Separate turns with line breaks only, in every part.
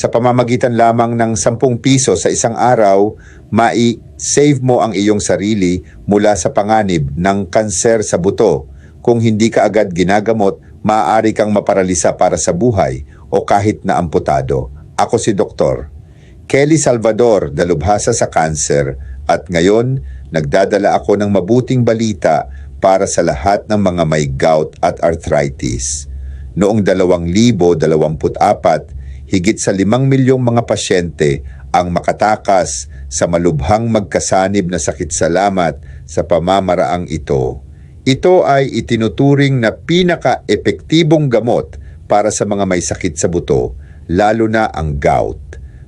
Sa pamamagitan lamang ng 10 piso sa isang araw, mai-save mo ang iyong sarili mula sa panganib ng kanser sa buto. Kung hindi ka agad ginagamot, maaari kang maparalisa para sa buhay o kahit na amputado. Ako si Dr. Kelly Salvador, dalubhasa sa kanser, at ngayon nagdadala ako ng mabuting balita para sa lahat ng mga may gout at arthritis. Noong 2024, higit sa 5 milyong mga pasyente ang makatakas sa malubhang magkasanib na sakit sa lamat sa pamamaraang ito. Ito ay itinuturing na pinaka-epektibong gamot para sa mga may sakit sa buto, lalo na ang gout.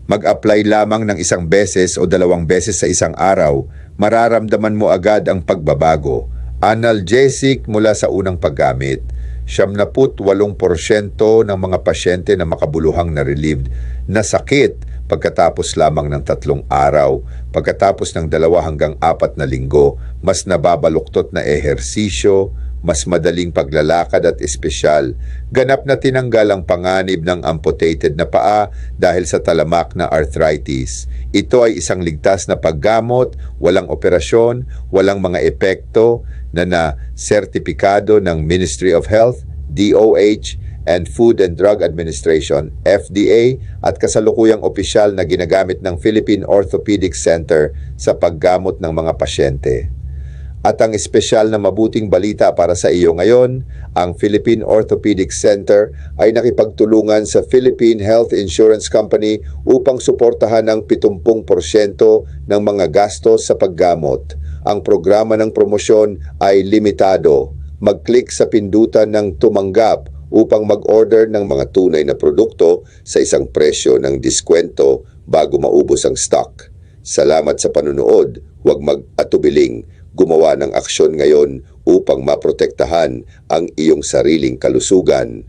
Mag-apply lamang ng 1 beses o 2 beses sa isang araw, mararamdaman mo agad ang pagbabago. Analgesic mula sa unang paggamit. 78% ng mga pasyente na makabuluhang na-relieved na sakit pagkatapos lamang ng 3 araw. Pagkatapos ng 2 hanggang 4 na linggo, mas nababaluktot na ehersisyo, mas madaling paglalakad at espesyal. Ganap na tinanggal ang panganib ng amputated na paa dahil sa talamak na arthritis. Ito ay isang ligtas na paggamot, walang operasyon, walang mga epekto na sertipikado ng Ministry of Health, DOH, and Food and Drug Administration, FDA, at kasalukuyang opisyal na ginagamit ng Philippine Orthopedic Center sa paggamot ng mga pasyente. At ang espesyal na mabuting balita para sa iyo ngayon, ang Philippine Orthopedic Center ay nakipagtulungan sa Philippine Health Insurance Company upang suportahan ang 70% ng mga gastos sa paggamot. Ang programa ng promosyon ay limitado. Mag-click sa pindutan ng tumanggap upang mag-order ng mga tunay na produkto sa isang presyo ng diskwento bago maubos ang stock. Salamat sa panunood. Huwag mag-atubiling. Gumawa ng aksyon ngayon upang maprotektahan ang iyong sariling kalusugan.